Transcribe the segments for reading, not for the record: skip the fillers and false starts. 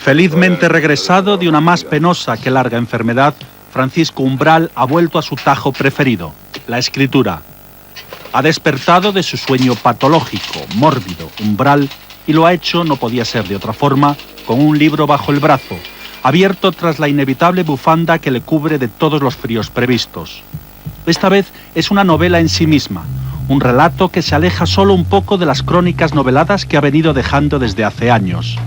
Felizmente regresado de una más penosa que larga enfermedad, Francisco Umbral ha vuelto a su tajo preferido, la escritura. Ha despertado de su sueño patológico, mórbido, umbral, y lo ha hecho, no podía ser de otra forma, con un libro bajo el brazo, abierto tras la inevitable bufanda que le cubre de todos los fríos previstos. Esta vez es una novela en sí misma, un relato que se aleja solo un poco de las crónicas noveladas que ha venido dejando desde hace años.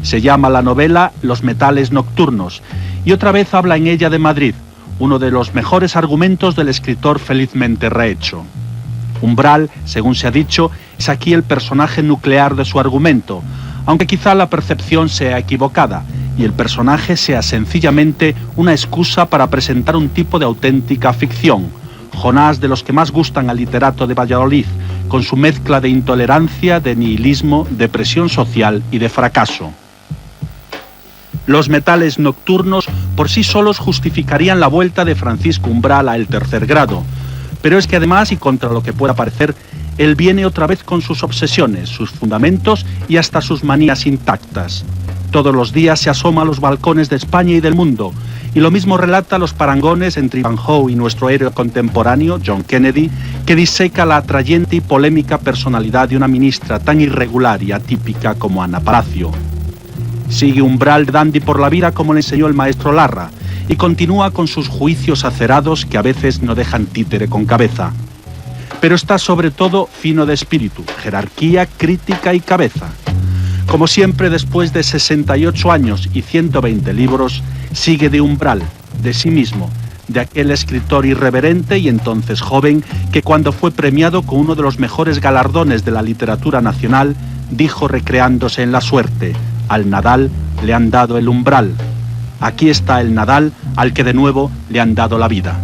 Se llama la novela Los metales nocturnos, y otra vez habla en ella de Madrid, uno de los mejores argumentos del escritor felizmente rehecho. Umbral, según se ha dicho, es aquí el personaje nuclear de su argumento, aunque quizá la percepción sea equivocada, y el personaje sea sencillamente una excusa para presentar un tipo de auténtica ficción, Jonás de los que más gustan al literato de Valladolid, con su mezcla de intolerancia, de nihilismo, de presión social y de fracaso. Los metales nocturnos por sí solos justificarían la vuelta de Francisco Umbral a El Tercer Grado, pero es que además, y contra lo que pueda parecer, él viene otra vez con sus obsesiones, sus fundamentos y hasta sus manías intactas. Todos los días se asoma a los balcones de España y del mundo, y lo mismo relata los parangones entre Ivanhoe y nuestro héroe contemporáneo, John Kennedy, que diseca la atrayente y polémica personalidad de una ministra tan irregular y atípica como Ana Palacio. Sigue Umbral dandy por la vida como le enseñó el maestro Larra, y continúa con sus juicios acerados que a veces no dejan títere con cabeza. Pero está sobre todo fino de espíritu, jerarquía, crítica y cabeza. Como siempre, después de 68 años y 120 libros, sigue de Umbral, de sí mismo, de aquel escritor irreverente y entonces joven que cuando fue premiado con uno de los mejores galardones de la literatura nacional, dijo recreándose en la suerte: al Nadal le han dado el umbral. Aquí está el Nadal al que de nuevo le han dado la vida.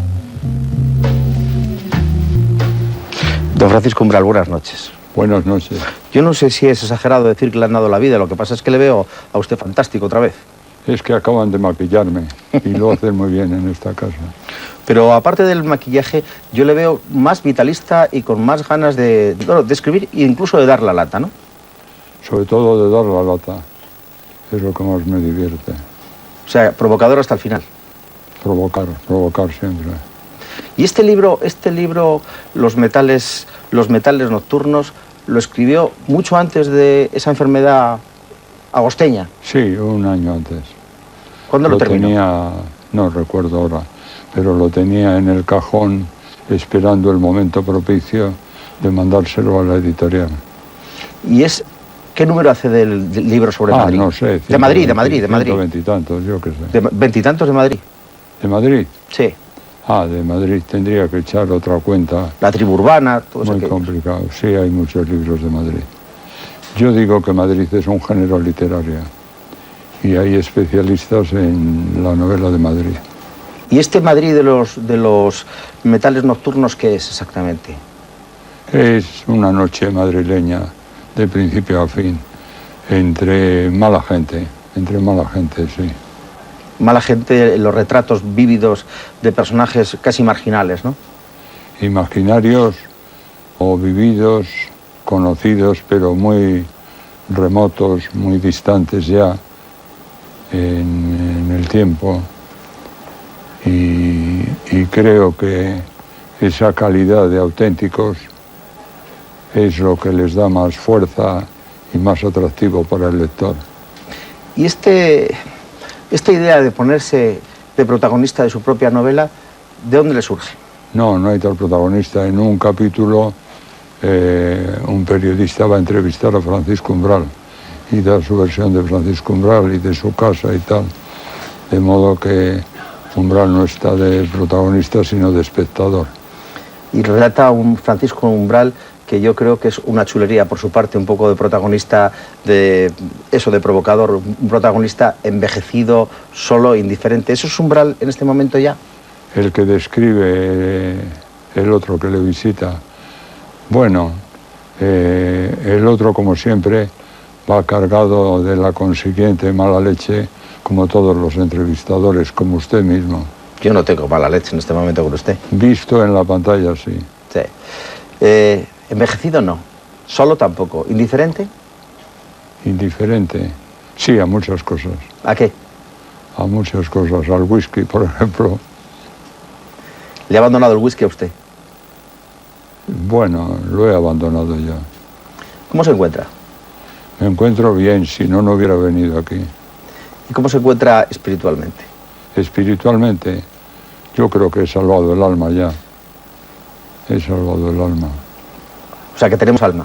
Don Francisco Umbral, buenas noches. Buenas noches. Yo no sé si es exagerado decir que le han dado la vida, lo que pasa es que le veo a usted fantástico otra vez. Es que acaban de maquillarme y lo hacen muy bien en esta casa. Pero aparte del maquillaje, yo le veo más vitalista y con más ganas de escribir e incluso de dar la lata, ¿no? Sobre todo de dar la lata. Es lo que más me divierte. O sea, provocador hasta el final. Provocar siempre. Y este libro, Los metales nocturnos, lo escribió mucho antes de esa enfermedad agosteña. Sí, un año antes. ¿Cuándo lo terminó? No recuerdo ahora, pero lo tenía en el cajón esperando el momento propicio de mandárselo a la editorial. ¿Y qué número hace del libro sobre Madrid? No sé. De Madrid. 120 y tantos, yo qué sé. ¿De 20 y tantos de Madrid? ¿De Madrid? Sí. De Madrid tendría que echar otra cuenta. La tribu urbana, todo eso. Muy complicado. Sí, hay muchos libros de Madrid. Yo digo que Madrid es un género literario y hay especialistas en la novela de Madrid. ¿Y este Madrid de los metales nocturnos qué es exactamente? Es una noche madrileña de principio a fin, entre mala gente, sí. Mala gente, los retratos vívidos de personajes casi marginales, ¿no? Imaginarios o vividos, conocidos, pero muy remotos, muy distantes ya en el tiempo. Y creo que esa calidad de auténticos es lo que les da más fuerza y más atractivo para el lector. Y esta idea de ponerse de protagonista de su propia novela, ¿de dónde le surge? No hay tal protagonista. En un capítulo un periodista va a entrevistar a Francisco Umbral y dar su versión de Francisco Umbral y de su casa y tal. De modo que Umbral no está de protagonista, sino de espectador. Y relata a un Francisco Umbral que yo creo que es una chulería por su parte, un poco de protagonista, de eso, de provocador, un protagonista envejecido, solo, indiferente. ¿Eso es Umbral en este momento ya? El que describe el otro que le visita. Bueno, el otro, como siempre, va cargado de la consiguiente mala leche, como todos los entrevistadores, como usted mismo. Yo no tengo mala leche en este momento con usted. Visto en la pantalla, sí. Sí. Envejecido no, solo tampoco. ¿Indiferente? Indiferente. Sí, a muchas cosas. ¿A qué? A muchas cosas. Al whisky, por ejemplo. ¿Le ha abandonado el whisky a usted? Bueno, lo he abandonado ya. ¿Cómo se encuentra? Me encuentro bien, si no, no hubiera venido aquí. ¿Y cómo se encuentra espiritualmente? Espiritualmente, yo creo que he salvado el alma ya. He salvado el alma. O sea, que tenemos alma.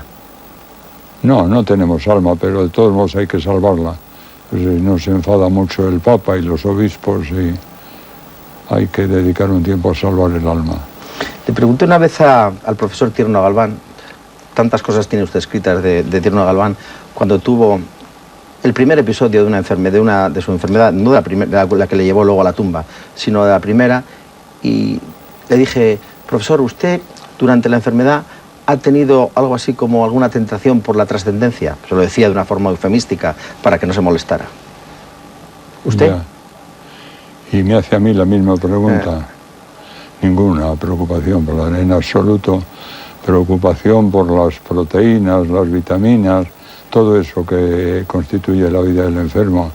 No, no tenemos alma, pero de todos modos hay que salvarla. Pues nos enfada mucho el Papa y los obispos y hay que dedicar un tiempo a salvar el alma. Le pregunté una vez al profesor Tierno Galván, tantas cosas tiene usted escritas de Tierno Galván, cuando tuvo el primer episodio de una enfermedad, de su enfermedad, no de la primera, la que le llevó luego a la tumba, sino de la primera, y le dije, profesor, usted durante la enfermedad ha tenido algo así como alguna tentación por la trascendencia. Se lo decía de una forma eufemística para que no se molestara. ¿Usted? Ya. Y me hace a mí la misma pregunta. Ninguna preocupación en absoluto. Preocupación por las proteínas, las vitaminas, todo eso que constituye la vida del enfermo.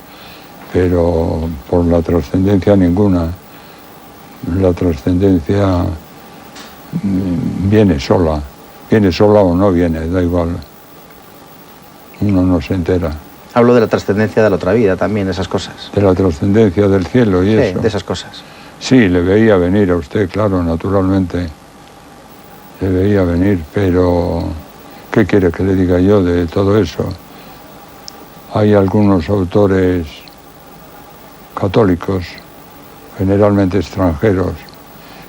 Pero por la trascendencia ninguna. La trascendencia viene sola. Viene sola o no viene, da igual. Uno no se entera. Hablo de la trascendencia de la otra vida también, esas cosas. De la trascendencia del cielo y eso. Sí, de esas cosas. Sí, le veía venir a usted, claro, naturalmente. Le veía venir, pero ¿qué quiere que le diga yo de todo eso? Hay algunos autores católicos, generalmente extranjeros.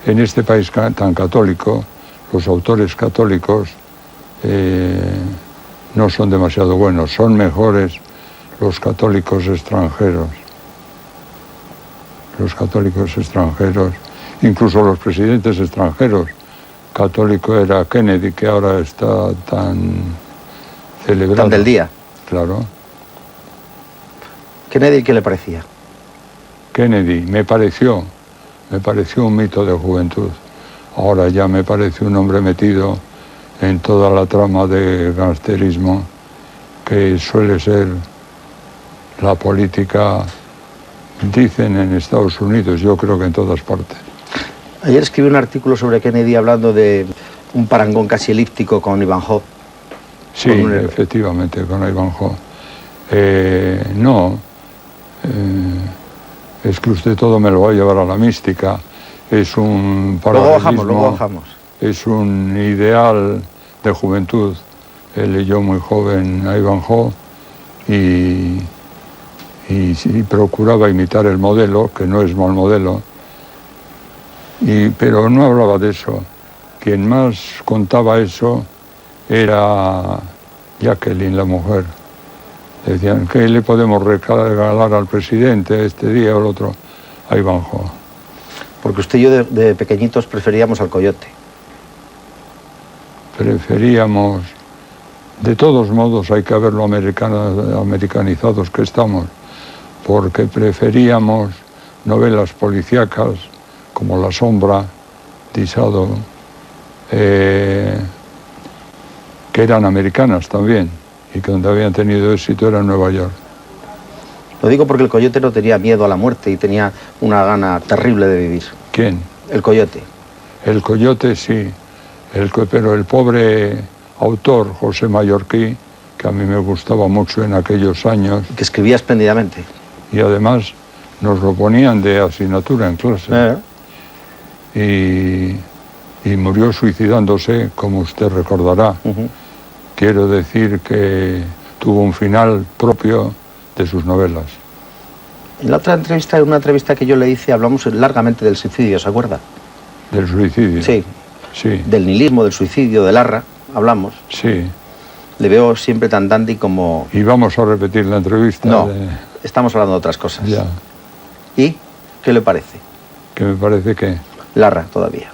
En este país tan católico, los autores católicos no son demasiado buenos, son mejores los católicos extranjeros. Los católicos extranjeros, incluso los presidentes extranjeros. Católico era Kennedy, que ahora está tan celebrado. Tan del día. Claro. ¿Kennedy qué le parecía? Kennedy me pareció un mito de juventud. Ahora ya me parece un hombre metido en toda la trama de gangsterismo que suele ser la política, dicen en Estados Unidos, yo creo que en todas partes. Ayer escribí un artículo sobre Kennedy hablando de un parangón casi elíptico con Ivanhoe. Sí, efectivamente, con Ivanhoe. Es que usted todo me lo va a llevar a la mística. Es un paralelismo. Luego bajamos. Es un ideal de juventud. Él leyó muy joven a Ivanhoe y procuraba imitar el modelo, que no es mal modelo, pero no hablaba de eso. Quien más contaba eso era Jacqueline, la mujer. Decían, ¿qué le podemos regalar al presidente este día o el otro? A Ivanhoe. Porque usted y yo de pequeñitos preferíamos al Coyote. Preferíamos, de todos modos hay que verlo americanizados que estamos, porque preferíamos novelas policíacas como La sombra de Isado, que eran americanas también, y que donde habían tenido éxito era en Nueva York. Lo digo porque el Coyote no tenía miedo a la muerte y tenía una gana terrible de vivir. ¿Quién? El Coyote. El Coyote sí, pero el pobre autor, José Mallorquí, que a mí me gustaba mucho en aquellos años. Que escribía espléndidamente. Y además nos lo ponían de asignatura en clase. Y murió suicidándose, como usted recordará. Quiero decir que tuvo un final propio de sus novelas. En la otra entrevista, en una entrevista que yo le hice, hablamos largamente del suicidio, ¿se acuerda? ¿Del suicidio? Sí. Sí. Del nihilismo, del suicidio, del arra. hablamos, Sí. le veo siempre tan dandy como... Y vamos a repetir la entrevista. No, estamos hablando de otras cosas. Ya. ¿Y qué le parece? Que me parece que Larra, todavía.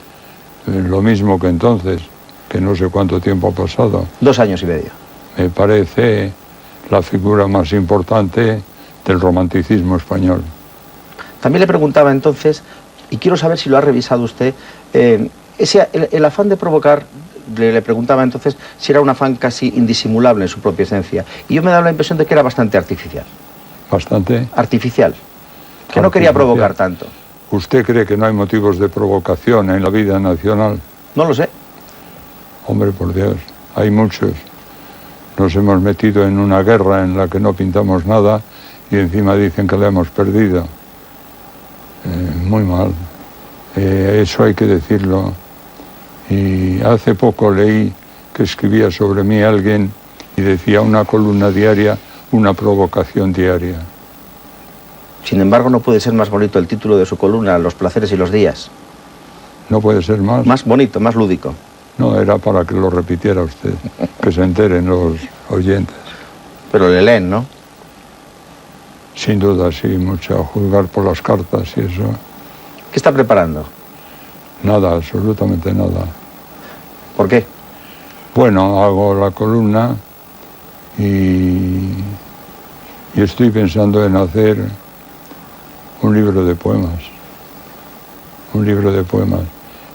lo mismo que entonces, que no sé cuánto tiempo ha pasado. 2 años y medio. Me parece la figura más importante del romanticismo español. También le preguntaba entonces, y quiero saber si lo ha revisado usted, el afán de provocar, le preguntaba entonces si era un afán casi indisimulable en su propia esencia. Y yo me daba la impresión de que era bastante artificial. Bastante. Artificial. Que no quería provocar tanto. ¿Usted cree que no hay motivos de provocación en la vida nacional? No lo sé. Hombre, por Dios, hay muchos. Nos hemos metido en una guerra en la que no pintamos nada y encima dicen que la hemos perdido. Muy mal. Eso hay que decirlo. Y hace poco leí que escribía sobre mí alguien y decía una columna diaria, una provocación diaria. Sin embargo, no puede ser más bonito el título de su columna, Los placeres y los días. ¿No puede ser más? Más bonito, más lúdico. No, era para que lo repitiera usted, que se enteren los oyentes. Pero le leen, ¿no? Sin duda, sí, mucho, a juzgar por las cartas y eso. ¿Qué está preparando? Nada, absolutamente nada. ¿Por qué? Bueno, hago la columna y estoy pensando en hacer un libro de poemas. Un libro de poemas.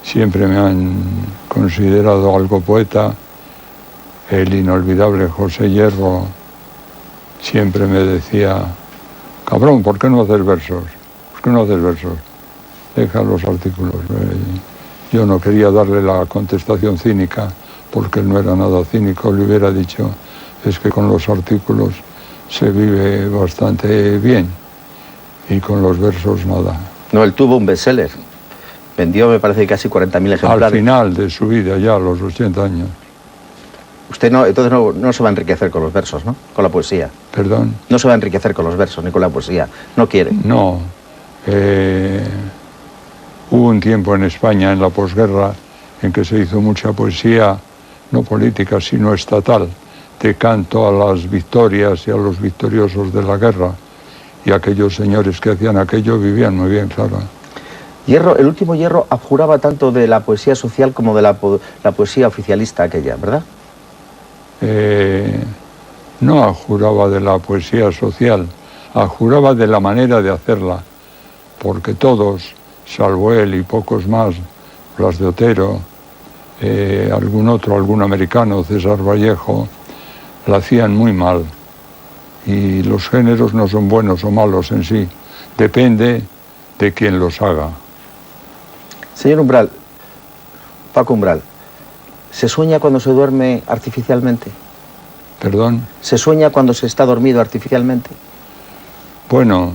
Siempre me han considerado algo poeta. El inolvidable José Hierro siempre me decía: cabrón, ¿por qué no haces versos? ¿Por qué no haces versos? Deja los artículos. Yo no quería darle la contestación cínica, porque él no era nada cínico. Le hubiera dicho, es que con los artículos se vive bastante bien y con los versos nada. No, él tuvo un bestseller. Vendió, me parece, casi 40.000 ejemplares. Al final de su vida, ya a los 80 años. Usted no, entonces no se va a enriquecer con los versos, ¿no? Con la poesía. ¿Perdón? No se va a enriquecer con los versos ni con la poesía. No quiere. No. Hubo un tiempo en España, en la posguerra, en que se hizo mucha poesía, no política, sino estatal, de canto a las victorias y a los victoriosos de la guerra. Y aquellos señores que hacían aquello vivían muy bien, claro. Hierro, el último Hierro abjuraba tanto de la poesía social como de la poesía oficialista aquella, ¿verdad? No abjuraba de la poesía social, abjuraba de la manera de hacerla, porque todos, salvo él y pocos más, Blas de Otero, algún americano, César Vallejo, la hacían muy mal. Y los géneros no son buenos o malos en sí, depende de quien los haga. Señor Umbral, Paco Umbral, ¿se sueña cuando se duerme artificialmente? ¿Perdón? ¿Se sueña cuando se está dormido artificialmente? Bueno,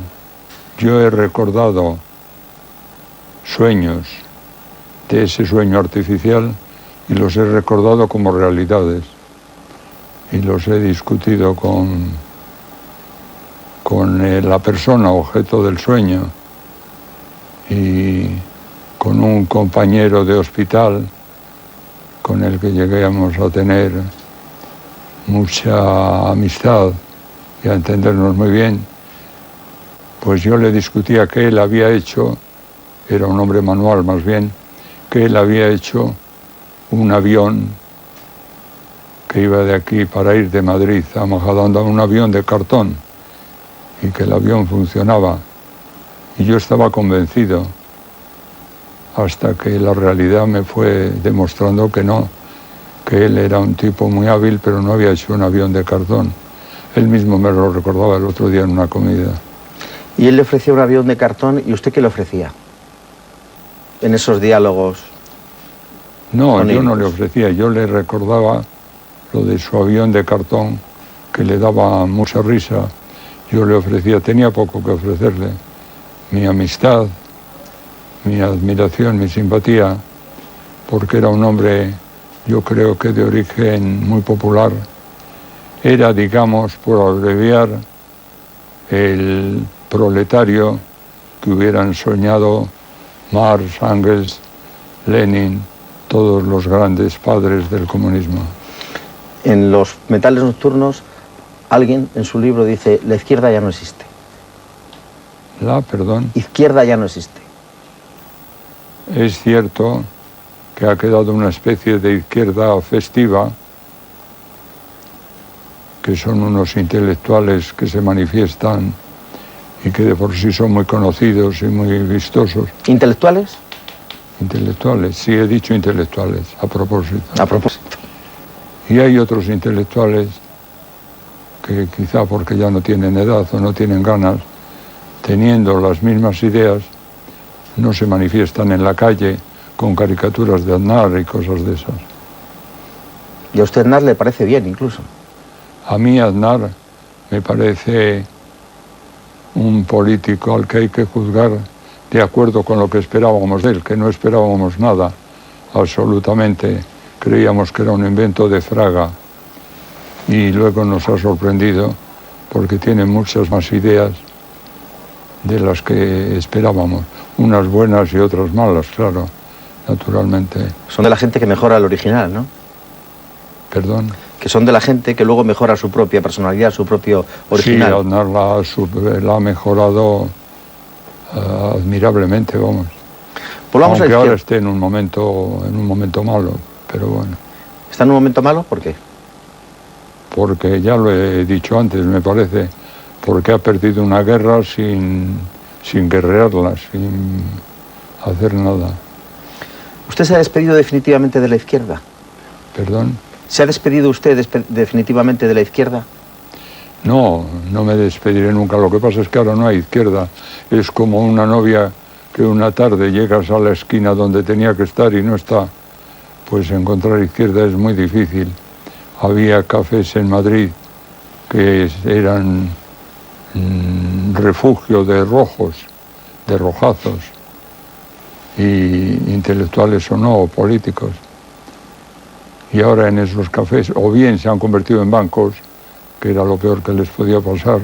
yo he recordado sueños de ese sueño artificial y los he recordado como realidades y los he discutido con la persona objeto del sueño y con un compañero de hospital con el que lleguemos a tener mucha amistad y a entendernos muy bien. Pues yo le discutía que él había hecho, era un hombre manual más bien, que él había hecho un avión que iba de aquí para ir de Madrid a Majadahonda, un avión de cartón, y que el avión funcionaba. Y yo estaba convencido, hasta que la realidad me fue demostrando que no, que él era un tipo muy hábil, pero no había hecho un avión de cartón. Él mismo me lo recordaba el otro día en una comida. Y él le ofrecía un avión de cartón, ¿y usted qué le ofrecía? En esos diálogos. No, yo no le ofrecía, yo le recordaba lo de su avión de cartón, que le daba mucha risa. Yo le ofrecía, tenía poco que ofrecerle, mi amistad, mi admiración, mi simpatía, porque era un hombre, yo creo que de origen muy popular. Era, digamos, por abreviar, el proletario que hubieran soñado Marx, Engels, Lenin todos los grandes padres del comunismo. En los Metales Nocturnos, alguien en su libro dice, la izquierda ya no existe. Perdón. Izquierda ya no existe. Es cierto que ha quedado una especie de izquierda festiva, que son unos intelectuales que se manifiestan y que de por sí son muy conocidos y muy vistosos. ¿Intelectuales? Intelectuales, sí, he dicho intelectuales, a propósito. A propósito. Y hay otros intelectuales que quizá porque ya no tienen edad o no tienen ganas, teniendo las mismas ideas, no se manifiestan en la calle con caricaturas de Aznar y cosas de esas. ¿Y a usted Aznar le parece bien incluso? A mí Aznar me parece un político al que hay que juzgar de acuerdo con lo que esperábamos de él, que no esperábamos nada, absolutamente. Creíamos que era un invento de Fraga y luego nos ha sorprendido porque tiene muchas más ideas de las que esperábamos. Unas buenas y otras malas, claro, naturalmente. Son de la gente que mejora el original, ¿no? Perdón. Que son de la gente que luego mejora su propia personalidad, su propio original. Sí, Aznar la ha mejorado admirablemente, vamos. Volvamos aunque a ahora esté en un momento malo, pero bueno. ¿Está en un momento malo? ¿Por qué? Porque ya lo he dicho antes, me parece, porque ha perdido una guerra sin guerrearla, sin hacer nada. ¿Usted se ha despedido definitivamente de la izquierda? ¿Perdón? ¿Se ha despedido usted definitivamente de la izquierda? No, no me despediré nunca. Lo que pasa es que ahora no hay izquierda. Es como una novia que una tarde llegas a la esquina donde tenía que estar y no está. Pues encontrar izquierda es muy difícil. Había cafés en Madrid que eran refugio de rojos, de rojazos, y intelectuales o no, o políticos. Y ahora en esos cafés o bien se han convertido en bancos, que era lo peor que les podía pasar,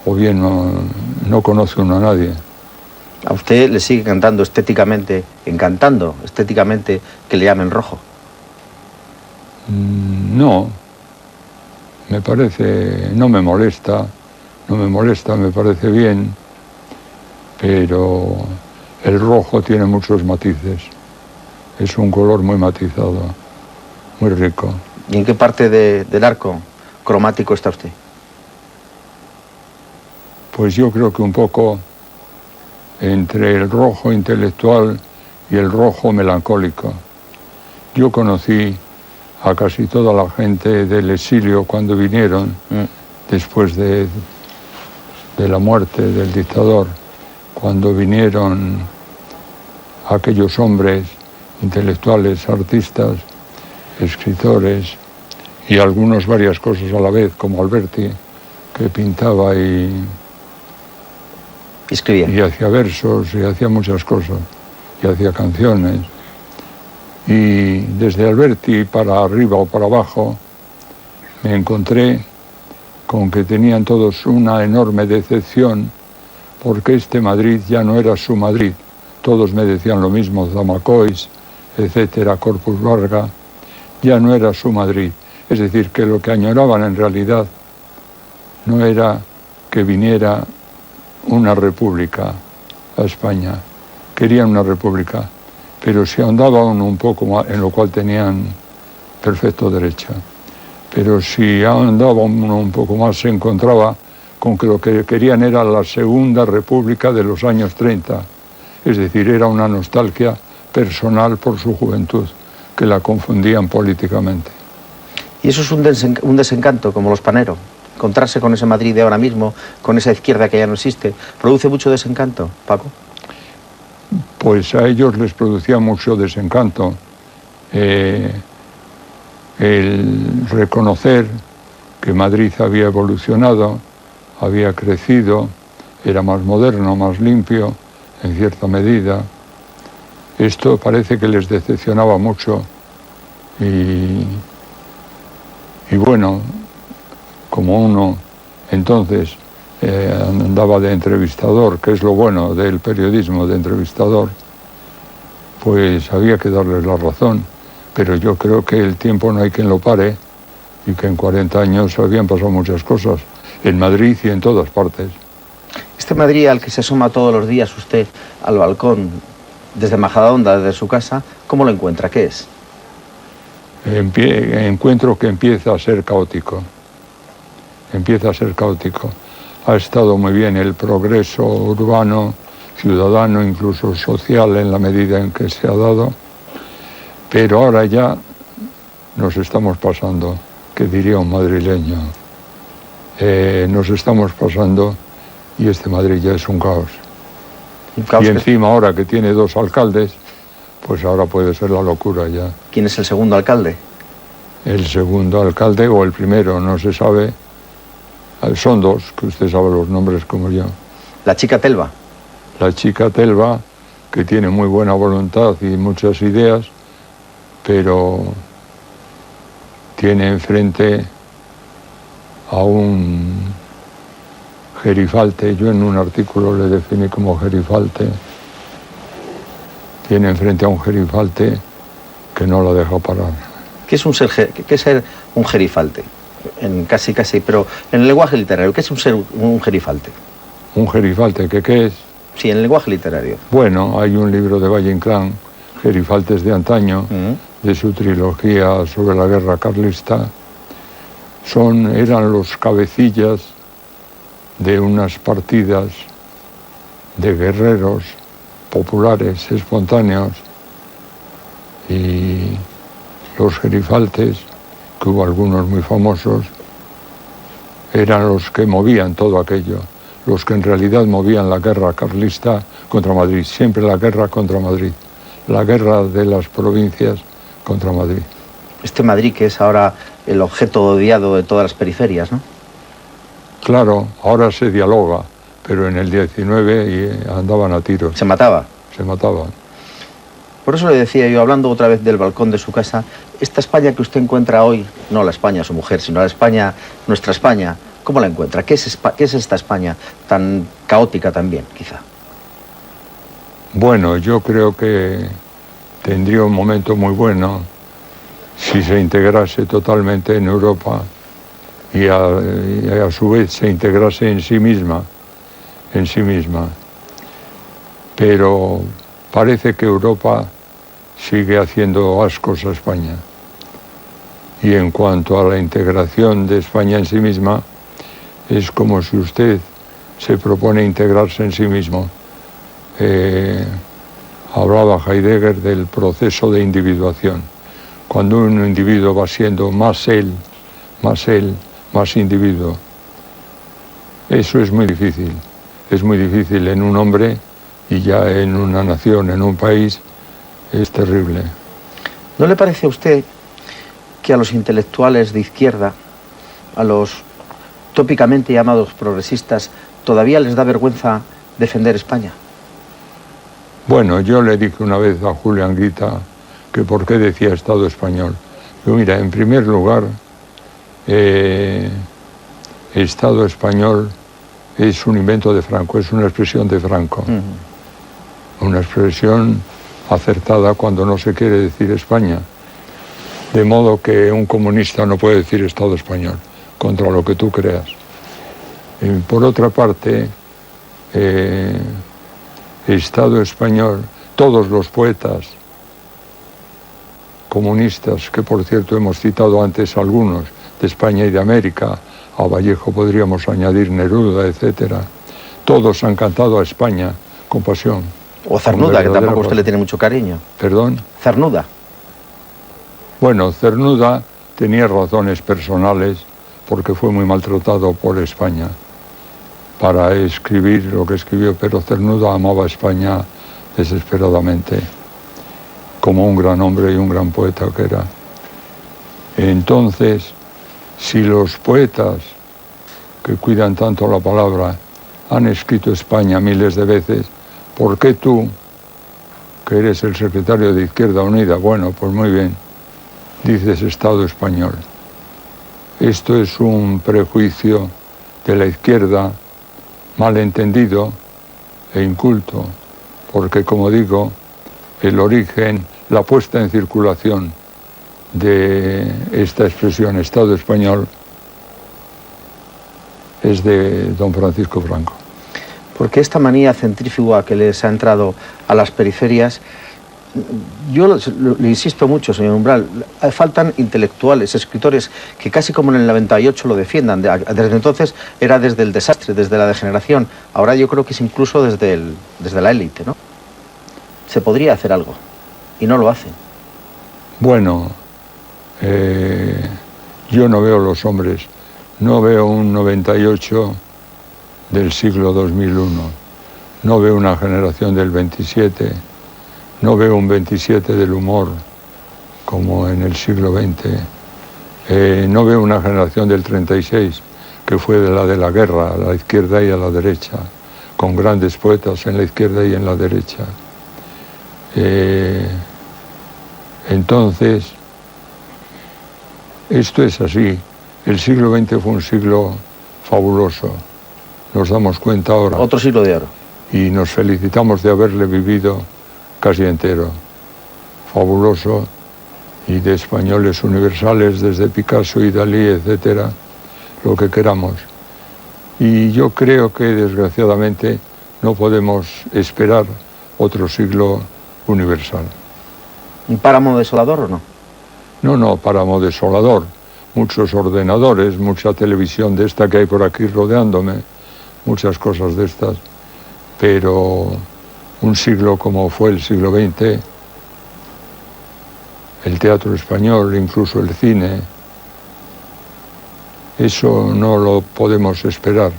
o bien no conoce uno a nadie. ¿A usted le sigue encantando estéticamente que le llamen rojo? No, me parece, no me molesta, me parece bien, pero el rojo tiene muchos matices, es un color muy matizado, muy rico. ¿Y en qué parte del arco cromático está usted? Pues yo creo que un poco entre el rojo intelectual y el rojo melancólico. Yo conocí a casi toda la gente del exilio cuando vinieron, después de la muerte del dictador, cuando vinieron aquellos hombres intelectuales, artistas, escritores y algunos varias cosas a la vez, como Alberti, que pintaba y escribía. Y hacía versos y hacía muchas cosas, y hacía canciones. Y desde Alberti para arriba o para abajo me encontré con que tenían todos una enorme decepción porque este Madrid ya no era su Madrid. Todos me decían lo mismo, Zamacois, etcétera, Corpus Varga, ya no era su Madrid. Es decir, que lo que añoraban en realidad no era que viniera una república a España, querían una república, pero si ahondaba uno un poco más, en lo cual tenían perfecto derecho, pero si ahondaba uno un poco más se encontraba con que lo que querían era la segunda república de los años 30, es decir, era una nostalgia personal por su juventud, que la confundían políticamente. Y eso es un desencanto, como los Panero. Encontrarse con ese Madrid de ahora mismo, con esa izquierda que ya no existe, ¿produce mucho desencanto, Paco? Pues a ellos les producía mucho desencanto el reconocer que Madrid había evolucionado, había crecido, era más moderno, más limpio, en cierta medida. Esto parece que les decepcionaba mucho y bueno, como uno entonces andaba de entrevistador, que es lo bueno del periodismo de entrevistador, pues había que darles la razón. Pero yo creo que el tiempo no hay quien lo pare y que en 40 años habían pasado muchas cosas, en Madrid y en todas partes. Este Madrid al que se asoma todos los días usted al balcón desde Majadahonda, desde su casa, ¿cómo lo encuentra? ¿Qué es? Encuentro que empieza a ser caótico. Empieza a ser caótico. Ha estado muy bien el progreso urbano, ciudadano, incluso social, en la medida en que se ha dado, pero ahora ya nos estamos pasando, que diría un madrileño, nos estamos pasando y este Madrid ya es un caos. Un caos Y que... encima ahora que tiene 2 alcaldes, pues ahora puede ser la locura ya. ¿Quién es el segundo alcalde? El segundo alcalde o el primero, no se sabe. Son 2, que usted sabe los nombres como yo. La chica Telva. La chica Telva, que tiene muy buena voluntad y muchas ideas, pero tiene enfrente a un gerifalte. Yo en un artículo le definí como gerifalte. Tiene enfrente a un gerifalte que no la deja parar. ¿Qué es ser un gerifalte? Casi, pero en el lenguaje literario, ¿qué es un gerifalte? ¿Un gerifalte? ¿Qué es? Sí, en el lenguaje literario. Bueno, hay un libro de Valle Inclán, Gerifaltes de antaño, de su trilogía sobre la guerra carlista. Eran los cabecillas de unas partidas de guerreros populares, espontáneos, y los gerifaltes, que hubo algunos muy famosos, eran los que movían todo aquello, los que en realidad movían la guerra carlista contra Madrid, siempre la guerra contra Madrid, la guerra de las provincias contra Madrid. Este Madrid que es ahora el objeto odiado de todas las periferias, ¿no? Claro, ahora se dialoga, pero en el 19 andaban a tiros. Se mataba. Se mataban. Por eso le decía yo, hablando otra vez del balcón de su casa, esta España que usted encuentra hoy, no la España su mujer, sino la España, nuestra España, ¿cómo la encuentra? ¿Qué es esta España tan caótica también, quizá? Bueno, yo creo que tendría un momento muy bueno si se integrase totalmente en Europa y a su vez se integrase en sí misma. Pero parece que Europa sigue haciendo ascos a España. Y en cuanto a la integración de España en sí misma, es como si usted se propone integrarse en sí mismo. Hablaba Heidegger del proceso de individuación. Cuando un individuo va siendo más él, más individuo, eso es muy difícil. Es muy difícil en un hombre y ya en una nación, en un país, es terrible. ¿No le parece a usted que a los intelectuales de izquierda, a los tópicamente llamados progresistas, todavía les da vergüenza defender España? Bueno, yo le dije una vez a Julio Anguita que por qué decía Estado español. Yo, mira, en primer lugar, Estado español es un invento de Franco, es una expresión de Franco. Una expresión acertada cuando no se quiere decir España. De modo que un comunista no puede decir Estado español, contra lo que tú creas. Por otra parte, Estado español, todos los poetas comunistas, que por cierto hemos citado antes algunos, de España y de América, a Vallejo podríamos añadir Neruda, etcétera, todos han cantado a España con pasión. O Cernuda, que tampoco usted le tiene mucho cariño. ¿Perdón? Cernuda. Bueno, Cernuda tenía razones personales porque fue muy maltratado por España para escribir lo que escribió, pero Cernuda amaba a España desesperadamente, como un gran hombre y un gran poeta que era. Entonces, si los poetas que cuidan tanto la palabra han escrito España miles de veces, ¿por qué tú, que eres el secretario de Izquierda Unida, bueno, pues muy bien, dices Estado español? Esto es un prejuicio de la izquierda malentendido e inculto, porque como digo, el origen, la puesta en circulación de esta expresión Estado español es de don Francisco Franco. Porque esta manía centrífuga que les ha entrado a las periferias, yo le insisto mucho, señor Umbral, faltan intelectuales, escritores que casi como en el 98 lo defiendan. Desde entonces era desde el desastre, desde la degeneración. Ahora yo creo que es incluso desde la élite, ¿no? Se podría hacer algo y no lo hacen. Bueno, yo no veo los hombres, no veo un 98 del siglo 2001, no veo una generación del 27, no veo un 27 del humor como en el siglo XX, no veo una generación del 36 que fue de la guerra, a la izquierda y a la derecha, con grandes poetas en la izquierda y en la derecha. Entonces, esto es así. El siglo XX fue un siglo fabuloso. Nos damos cuenta ahora. Otro siglo de oro. Y nos felicitamos de haberle vivido casi entero. Fabuloso. Y de españoles universales, desde Picasso y Dalí, etcétera, lo que queramos. Y yo creo que, desgraciadamente, no podemos esperar otro siglo universal. ¿Un páramo desolador o no? No, páramo desolador. Muchos ordenadores, mucha televisión de esta que hay por aquí rodeándome, muchas cosas de estas, pero un siglo como fue el siglo XX, el teatro español, incluso el cine, eso no lo podemos esperar.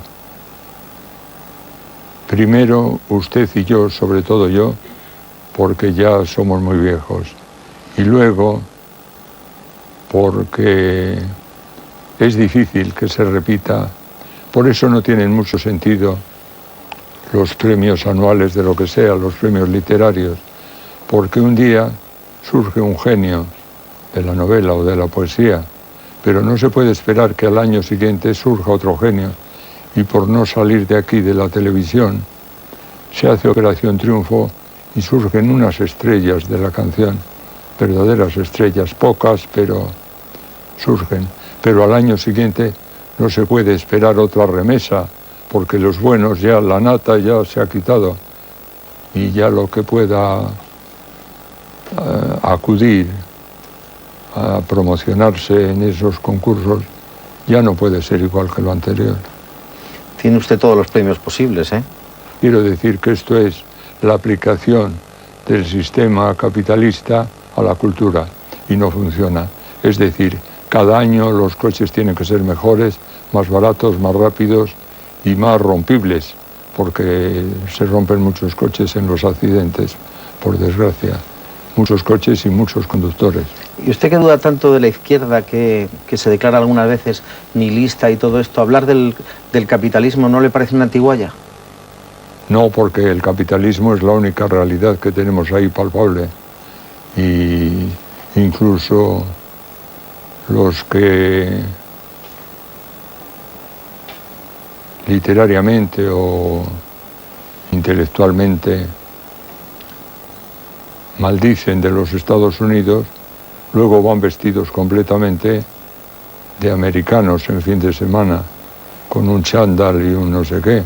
Primero, usted y yo, sobre todo yo, porque ya somos muy viejos, y luego porque es difícil que se repita. Por eso no tienen mucho sentido los premios anuales de lo que sea, los premios literarios, porque un día surge un genio de la novela o de la poesía, pero no se puede esperar que al año siguiente surja otro genio, y por no salir de aquí de la televisión se hace Operación Triunfo y surgen unas estrellas de la canción, verdaderas estrellas, pocas, pero surgen. Pero al año siguiente no se puede esperar otra remesa, porque los buenos ya, la nata ya se ha quitado, y ya lo que pueda acudir a promocionarse en esos concursos ya no puede ser igual que lo anterior. Tiene usted todos los premios posibles, ¿eh? Quiero decir que esto es la aplicación del sistema capitalista a la cultura, y no funciona. Es decir, cada año los coches tienen que ser mejores, más baratos, más rápidos y más rompibles, porque se rompen muchos coches en los accidentes, por desgracia. Muchos coches y muchos conductores. ¿Y usted que duda tanto de la izquierda, que se declara algunas veces nihilista y todo esto, hablar del capitalismo no le parece una antigualla? No, porque el capitalismo es la única realidad que tenemos ahí palpable. Y incluso los que literariamente o intelectualmente maldicen de los Estados Unidos, luego van vestidos completamente de americanos en fin de semana, con un chándal y un no sé qué.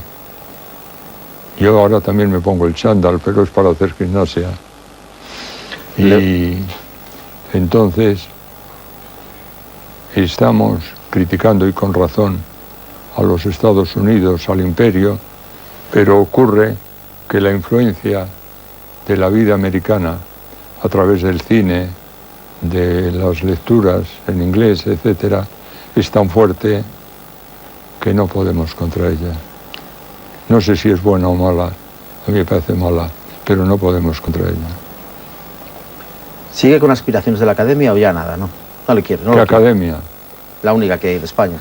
Yo ahora también me pongo el chándal, pero es para hacer gimnasia. Y entonces estamos criticando, y con razón, a los Estados Unidos, al imperio, pero ocurre que la influencia de la vida americana a través del cine, de las lecturas en inglés, etcétera, es tan fuerte que no podemos contra ella. No sé si es buena o mala, a mí me parece mala, pero no podemos contra ella. ¿Sigue con aspiraciones de la academia o ya nada, no? No le quiere, ¿no? ¿Qué academia? La única que hay de España.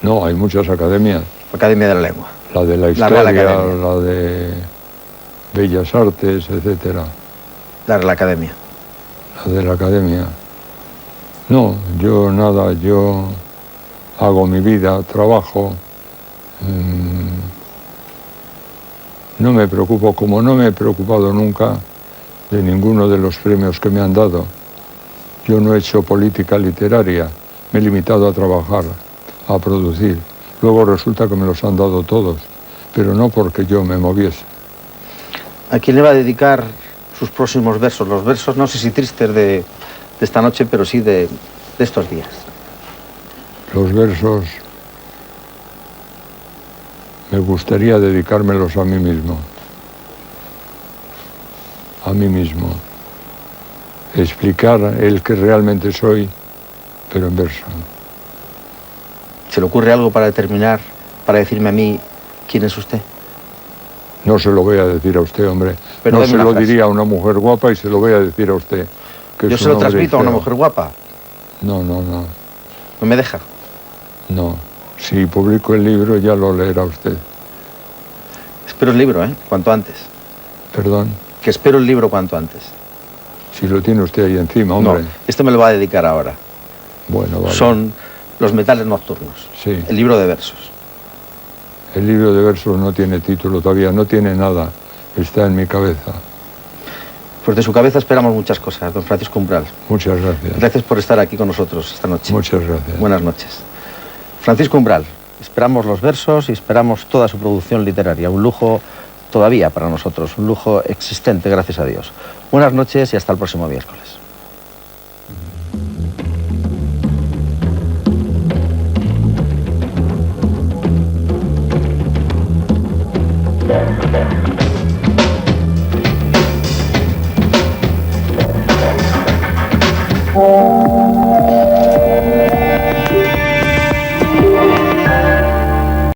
No, hay muchas academias. La Academia de la Lengua. La de la historia, la de Bellas Artes, etcétera. La de la Academia. La de la academia. No, yo nada, yo hago mi vida, trabajo. No me preocupo, como no me he preocupado nunca de ninguno de los premios que me han dado. Yo no he hecho política literaria, me he limitado a trabajar, a producir. Luego resulta que me los han dado todos, pero no porque yo me moviese. ¿A quién le va a dedicar sus próximos versos? Los versos, no sé si tristes de esta noche, pero sí de estos días. Los versos me gustaría dedicármelos a mí mismo. A mí mismo. Explicar el que realmente soy, pero en verso. ¿Se le ocurre algo para determinar, para decirme a mí quién es usted? No se lo voy a decir a usted, hombre. Pero no se lo frase. diría a una mujer guapa y se lo voy a decir a usted. Que Yo es se un lo hombre transmito a una feo. mujer guapa. No. ¿No me deja? No. Si publico el libro ya lo leerá usted. Espero el libro, cuanto antes. Perdón. Que espero el libro cuanto antes. Si lo tiene usted ahí encima, hombre. No, este me lo va a dedicar ahora. Bueno, vale. Son Los metales nocturnos. Sí. El libro de versos. El libro de versos no tiene título todavía, no tiene nada. Está en mi cabeza. Pues de su cabeza esperamos muchas cosas, don Francisco Umbral. Muchas gracias. Gracias por estar aquí con nosotros esta noche. Muchas gracias. Buenas noches. Francisco Umbral, esperamos los versos y esperamos toda su producción literaria. Un lujo todavía para nosotros, un lujo existente, gracias a Dios. Buenas noches y hasta el próximo miércoles.